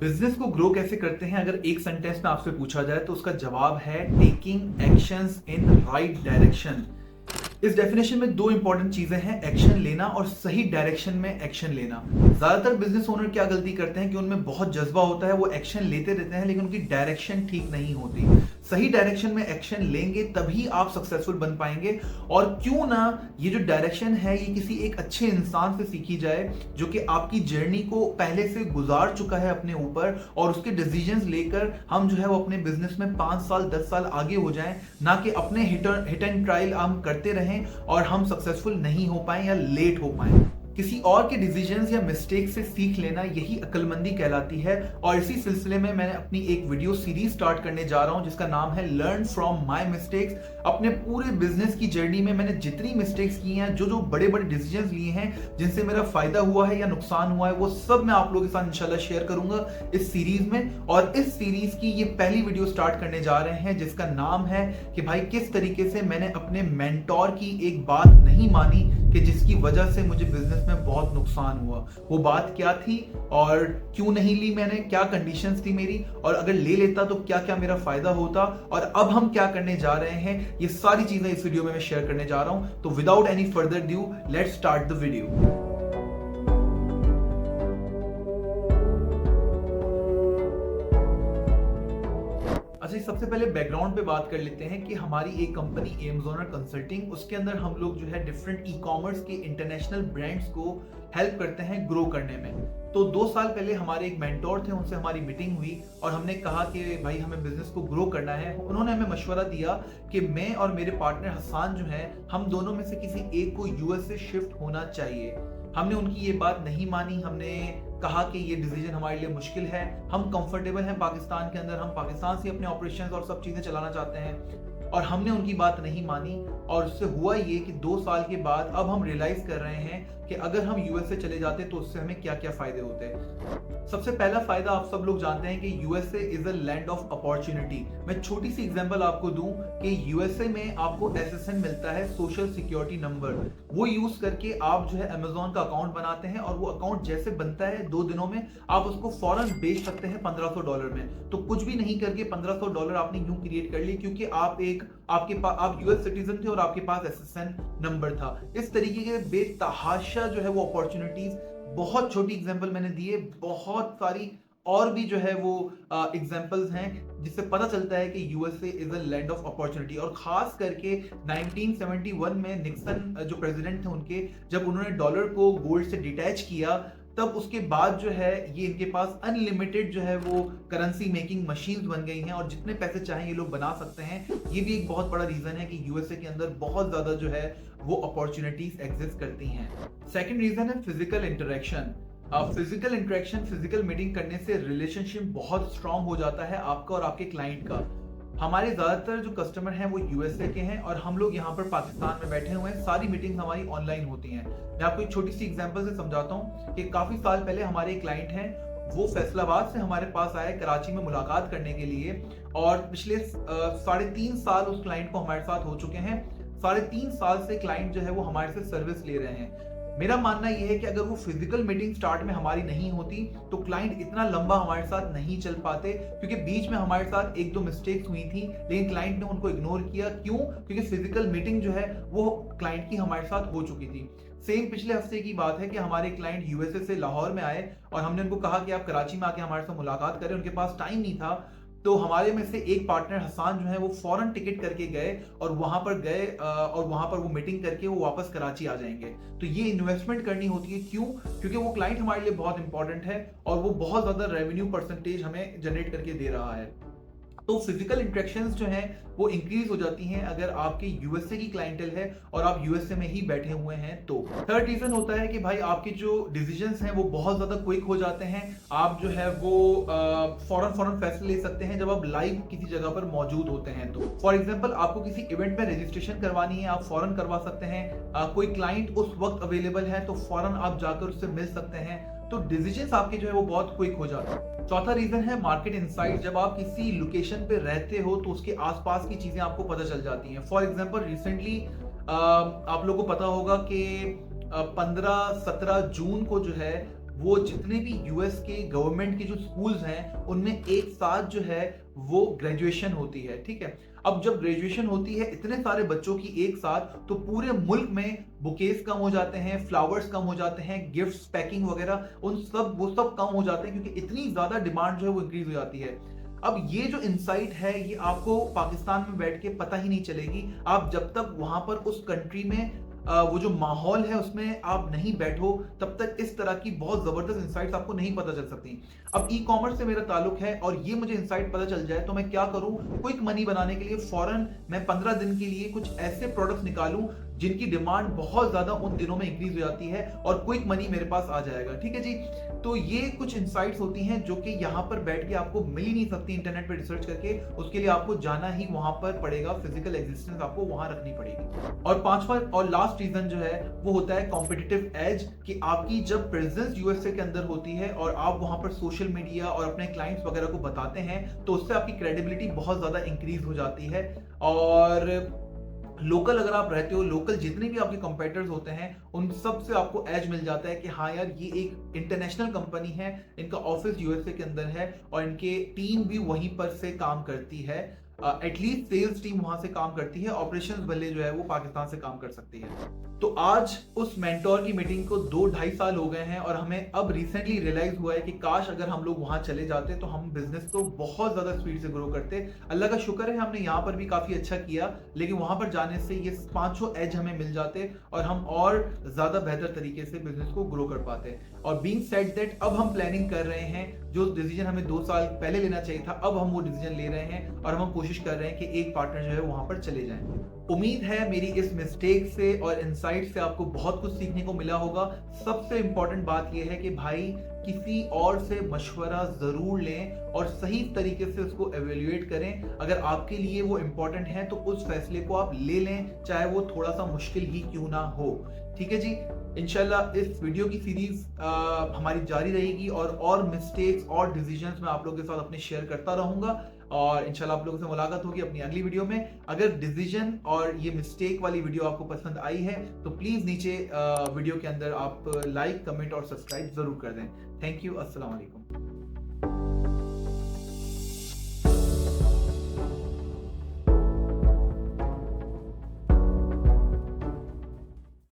Business को grow कैसे करते हैं अगर एक सेंटेंस में आपसे पूछा जाए तो उसका जवाब है taking actions in right direction. इस डेफिनेशन में दो इंपॉर्टेंट चीजें हैं, एक्शन लेना और सही डायरेक्शन में एक्शन लेना। ज्यादातर बिजनेस ओनर क्या गलती करते हैं कि उनमें बहुत जज्बा होता है, वो एक्शन लेते रहते हैं लेकिन उनकी डायरेक्शन ठीक नहीं होती। सही डायरेक्शन में एक्शन लेंगे तभी आप सक्सेसफुल बन पाएंगे। और क्यों ना ये जो डायरेक्शन है ये किसी एक अच्छे इंसान से सीखी जाए जो कि आपकी जर्नी को पहले से गुजार चुका है अपने ऊपर, और उसके डिसीजंस लेकर हम जो है वो अपने बिजनेस में 5 साल 10 साल आगे हो जाएं, ना कि अपने हिट एंड ट्रायल हम करते रहें और हम सक्सेसफुल नहीं हो पाए या लेट हो पाए। किसी और के डिसीजंस या मिस्टेक से सीख लेना यही अक्लमंदी कहलाती है। और इसी सिलसिले में मैंने अपनी एक वीडियो सीरीज स्टार्ट करने जा रहा हूं जिसका नाम है लर्न फ्रॉम माय मिस्टेक्स। अपने पूरे बिजनेस की जर्नी में मैंने जितनी मिस्टेक्स की हैं, जो जो बड़े बड़े डिसीजंस लिए हैं जिनसे मेरा फायदा हुआ है या नुकसान हुआ है, वो सब मैं आप लोगों के साथ इंशाल्लाह शेयर करूंगा इस सीरीज में। और इस सीरीज की ये पहली वीडियो स्टार्ट करने जा रहे हैं जिसका नाम है कि भाई किस तरीके से मैंने अपने मेंटोर की एक बात नहीं मानी कि जिसकी वजह से मुझे बिजनेस में बहुत नुकसान हुआ। वो बात क्या थी और क्यों नहीं ली मैंने, क्या कंडीशंस थी मेरी, और अगर ले लेता तो क्या क्या मेरा फायदा होता, और अब हम क्या करने जा रहे हैं, ये सारी चीजें इस वीडियो में मैं शेयर करने जा रहा हूं। तो without any further due let's start the video. अच्छा, सबसे पहले बैकग्राउंड पे बात कर लेते हैं कि हमारी एक कंपनी एमजोनर कंसल्टिंग, उसके अंदर हम लोग जो है डिफरेंट ई कॉमर्स के इंटरनेशनल ब्रांड्स को हेल्प करते हैं ग्रो करने में। तो 2 साल पहले हमारे एक मेंटोर थे, उनसे हमारी मीटिंग हुई और हमने कहा कि भाई हमें बिजनेस को ग्रो करना है। उन्होंने हमें मशवरा दिया कि मैं और मेरे पार्टनर हसान जो है, हम दोनों में से किसी एक को यूएस से शिफ्ट होना चाहिए। हमने उनकी ये बात नहीं मानी। हमने कहा कि ये डिसीजन हमारे लिए मुश्किल है, हम कंफर्टेबल हैं पाकिस्तान के अंदर, हम पाकिस्तान से अपने ऑपरेशंस और सब चीजें चलाना चाहते हैं। और हमने उनकी बात नहीं मानी और उससे हुआ ये कि 2 साल के बाद अब हम रियलाइज कर रहे हैं कि अगर हम यूएसए चले जाते तो उससे हमें क्या क्या फायदे होते। सबसे पहला फायदा आप सब लोग जानते हैं कि USA is a land of opportunity. मैं छोटी सी एग्जांपल आपको दूं कि यूएसए में आपको एसएसएन मिलता है, सोशल सिक्योरिटी नंबर। वो यूज करके आप जो है अमेजोन का अकाउंट बनाते हैं और वो अकाउंट जैसे बनता है 2 दिनों में आप उसको फौरन बेच सकते हैं $1500 में। तो कुछ भी नहीं करके $1500 आपने यूं क्रिएट कर लिए क्योंकि आप यूएस सिटीजन थे और आपके पास एसएसएन नंबर था। इस तरीके के बेतहाशा जो है वो अपॉर्चुनिटीज, बहुत छोटी एग्जांपल मैंने दी है, बहुत सारी और भी जो है वो एग्जांपल्स हैं जिससे पता चलता है कि USA is a land of opportunity. और खास करके 1971 में निक्सन जो प्रेसिडेंट थे उनके, जब उन्होंने डॉलर को गोल्ड से डिटैच किया, तब उसके बाद जो है ये इनके पास अनलिमिटेड जो है वो करेंसी मेकिंग मशीन्स बन गई हैं और जितने पैसे चाहें ये लोग बना सकते हैं। ये भी एक बहुत बड़ा रीजन है कि यूएसए के अंदर बहुत ज्यादा जो है वो अपॉर्चुनिटीज एग्जिस्ट करती हैं। सेकंड रीजन है physical interaction. Physical interaction, physical meeting करने से रिलेशनशिप बहुत स्ट्रांग हो जाता है आपका और आपके क्लाइंट का। हमारे ज्यादातर जो कस्टमर हैं वो यूएसए के हैं और हम लोग यहाँ पर पाकिस्तान में बैठे हुए हैं। सारी मीटिंग्स हमारी ऑनलाइन होती हैं। मैं आपको एक छोटी सी एग्जांपल से समझाता हूँ कि काफी साल पहले हमारे एक क्लाइंट हैं, वो फैसलाबाद से हमारे पास आए कराची में मुलाकात करने के लिए, और पिछले 3.5 साल उस क्लाइंट को हमारे साथ हो चुके हैं। 3.5 साल से क्लाइंट जो है वो हमारे से सर्विस ले रहे हैं। मेरा मानना यह है कि अगर वो फिजिकल मीटिंग स्टार्ट में हमारी नहीं होती तो क्लाइंट इतना लंबा हमारे साथ नहीं चल पाते, क्योंकि बीच में हमारे साथ 1-2 मिस्टेक्स हुई थी लेकिन क्लाइंट ने उनको इग्नोर किया। क्यों? क्योंकि फिजिकल मीटिंग जो है वो क्लाइंट की हमारे साथ हो चुकी थी। सेम पिछले हफ्ते की बात है कि हमारे क्लाइंट यूएसए से लाहौर में आए और हमने उनको कहा कि आप कराची में आके हमारे साथ मुलाकात करें। उनके पास टाइम नहीं था, तो हमारे में से एक पार्टनर हसान जो है वो फौरन टिकट करके गए और वहां पर गए और वहां पर वो मीटिंग करके वो वापस कराची आ जाएंगे। तो ये इन्वेस्टमेंट करनी होती है। क्यों? क्योंकि वो क्लाइंट हमारे लिए बहुत इंपॉर्टेंट है और वो बहुत ज्यादा रेवेन्यू परसेंटेज हमें जनरेट करके दे रहा है। तो फिजिकल इंटरेक्शंस जो हैं वो इंक्रीज हो जाती हैं अगर आपके यूएसए की क्लाइंटेल है और आप यूएसए में ही बैठे हुए हैं। तो थर्ड रीजन होता है कि भाई आपके जो डिसीजंस हैं वो बहुत ज्यादा क्विक हो जाते हैं। आप जो है वो फौरन फैसले ले सकते हैं जब आप लाइव किसी जगह पर मौजूद होते हैं। तो फॉर एग्जांपल आपको किसी इवेंट में रजिस्ट्रेशन करवानी है, आप फौरन करवा सकते हैं। कोई क्लाइंट उस वक्त अवेलेबल है तो फौरन आप जाकर उससे मिल सकते हैं। तो डिसीजंस आपके जो है वो बहुत क्विक हो जाते हैं। चौथा रीजन है मार्केट इनसाइट। जब आप किसी लोकेशन पे रहते हो तो उसके आसपास की चीजें आपको पता चल जाती हैं। फॉर एग्जांपल रिसेंटली आप लोगों को पता होगा कि 15-17 जून को जो है वो जितने भी यूएस के गवर्नमेंट के जो स्कूल्स हैं उनमें एक साथ जो है वो ग्रेजुएशन होती है, ठीक है। अब जब ग्रेजुएशन होती है इतने सारे बच्चों की एक साथ, तो पूरे मुल्क में बुकेस कम हो जाते हैं, फ्लावर्स कम हो जाते हैं, गिफ्ट्स पैकिंग वगैरह वो सब कम हो जाते हैं, क्योंकि इतनी ज्यादा डिमांड जो है वो इंक्रीज हो जाती है। अब ये जो इंसाइट है ये आपको पाकिस्तान में बैठ के पता ही नहीं चलेगी, आप जब तक वहां पर उस कंट्री में वो जो माहौल है उसमें आप नहीं बैठो, तब तक इस तरह की बहुत जबरदस्त इंसाइट्स आपको नहीं पता चल सकती। अब ई कॉमर्स से मेरा ताल्लुक है और ये मुझे इंसाइट पता चल जाए तो मैं क्या करूं, क्विक मनी बनाने के लिए फौरन मैं 15 दिन के लिए कुछ ऐसे प्रोडक्ट्स निकालूं जिनकी डिमांड बहुत ज्यादा उन दिनों में इंक्रीज हो जाती है और क्विक मनी मेरे पास आ जाएगा, ठीक है जी। तो ये कुछ इंसाइट्स होती हैं जो कि यहाँ पर बैठ के आपको मिल ही नहीं सकती इंटरनेट पे रिसर्च करके, उसके लिए आपको जाना ही वहां पर पड़ेगा, फिजिकल एग्जिस्टेंस आपको वहां रखनी पड़ेगी। और पांचवा और लास्ट रीजन जो है वो होता है कॉम्पिटिटिव एज, कि आपकी जब प्रेजेंस यूएसए के अंदर होती है और आप वहां पर सोशल मीडिया और अपने क्लाइंट्स वगैरह को बताते हैं तो उससे आपकी क्रेडिबिलिटी बहुत ज्यादा इंक्रीज हो जाती है। और लोकल अगर आप रहते हो, लोकल जितने भी आपके कंपेटिटर्स होते हैं उन सब से आपको एज मिल जाता है कि हाँ यार ये एक इंटरनेशनल कंपनी है, इनका ऑफिस यूएसए के अंदर है और इनके टीम भी वहीं पर से काम करती है, एटलीस्ट सेल्स टीम वहां से काम करती है, ऑपरेशंस वाले जो है वो पाकिस्तान से काम कर सकती है। तो आज उस मेंटोर की मीटिंग को 2-2.5 साल हो गए हैं और हमें अब रिसेंटली रियलाइज हुआ है कि काश अगर हम लोग वहां चले जाते तो हम बिजनेस तो बहुत ज्यादा स्पीड से ग्रो करते। अल्लाह का शुक्र है हमने यहाँ पर भी काफी अच्छा किया, लेकिन वहां पर जाने से ये 5 एज हमें मिल जाते और हम और ज्यादा बेहतर तरीके से बिजनेस को ग्रो कर पाते। और बीइंग सेड दैट अब हम प्लानिंग कर रहे हैं, जो डिसीजन हमें 2 साल पहले लेना चाहिए था अब हम वो डिसीजन ले रहे हैं और हम कोशिश कर रहे हैं कि एक पार्टनर जो है वहां पर चले जाएं। उम्मीद है मेरी इस मिस्टेक से और इनसाइट से आपको बहुत कुछ सीखने को मिला होगा। सबसे इंपॉर्टेंट बात यह है कि भाई किसी और से मशवरा जरूर लें और सही तरीके से उसको एवेल्युएट करें। अगर आपके लिए वो इंपॉर्टेंट है तो उस फैसले को आप ले लें, चाहे वो थोड़ा सा मुश्किल ही क्यों ना हो, ठीक है जी। इंशाल्लाह इस वीडियो की सीरीज हमारी जारी रहेगी और मिस्टेक्स और डिसीजंस मैं आप लोगों के साथ अपने शेयर करता रहूंगा और इंशाल्लाह आप लोगों से मुलाकात होगी अपनी अगली वीडियो में। अगर डिसीजन और ये मिस्टेक वाली वीडियो आपको पसंद आई है तो प्लीज नीचे वीडियो के अंदर आप लाइक, कमेंट और सब्सक्राइब जरूर कर दें। थैंक यू, अस्सलाम वालेकुम।